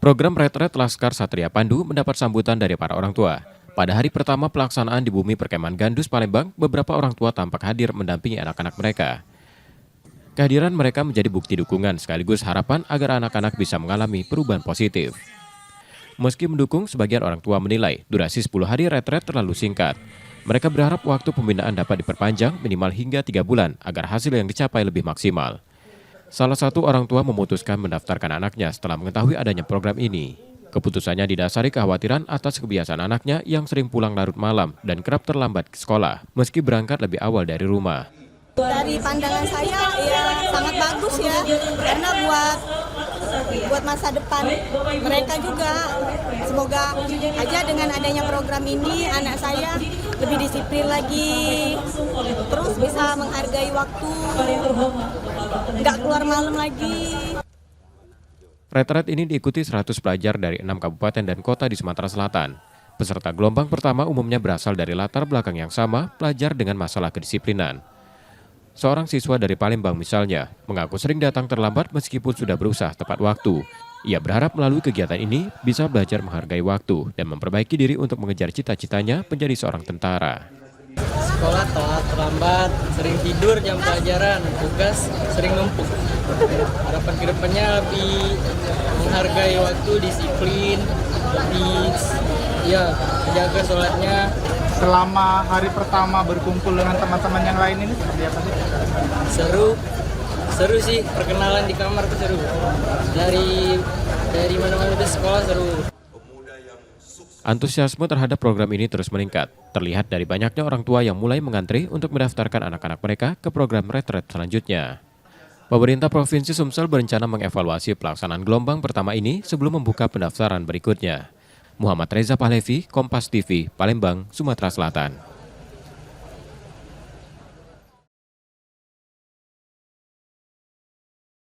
Program Retret Laskar Satria Pandu mendapat sambutan dari para orang tua. Pada hari pertama pelaksanaan di Bumi Perkemahan Gandus, Palembang, beberapa orang tua tampak hadir mendampingi anak-anak mereka. Kehadiran mereka menjadi bukti dukungan sekaligus harapan agar anak-anak bisa mengalami perubahan positif. Meski mendukung, sebagian orang tua menilai durasi 10 hari retret terlalu singkat. Mereka berharap waktu pembinaan dapat diperpanjang minimal hingga 3 bulan agar hasil yang dicapai lebih maksimal. Salah satu orang tua memutuskan mendaftarkan anaknya setelah mengetahui adanya program ini. Keputusannya didasari kekhawatiran atas kebiasaan anaknya yang sering pulang larut malam dan kerap terlambat ke sekolah, meski berangkat lebih awal dari rumah. Dari pandangan saya, ya sangat bagus ya, karena buat masa depan mereka juga. Semoga aja dengan adanya program ini anak saya lebih disiplin lagi, terus bisa menghargai waktu, nggak keluar malam lagi. Retret ini diikuti 100 pelajar dari 6 kabupaten dan kota di Sumatera Selatan. Peserta gelombang pertama umumnya berasal dari latar belakang yang sama, pelajar dengan masalah kedisiplinan. Seorang siswa dari Palembang misalnya, mengaku sering datang terlambat meskipun sudah berusaha tepat waktu. Ia berharap melalui kegiatan ini bisa belajar menghargai waktu dan memperbaiki diri untuk mengejar cita-citanya menjadi seorang tentara. Sekolah telat, terlambat, sering tidur jam pelajaran, tugas sering numpuk. Harapan kedepannya lebih menghargai waktu, disiplin, lebih jaga sholatnya. Selama hari pertama berkumpul dengan teman-teman yang lain ini seperti apa sih? Seru sih, perkenalan di kamar tuh seru. Dari mana-mana di sekolah seru. Antusiasme terhadap program ini terus meningkat. Terlihat dari banyaknya orang tua yang mulai mengantri untuk mendaftarkan anak-anak mereka ke program retret selanjutnya. Pemerintah Provinsi Sumsel berencana mengevaluasi pelaksanaan gelombang pertama ini sebelum membuka pendaftaran berikutnya. Muhammad Reza Pahlevi, Kompas TV, Palembang, Sumatera Selatan.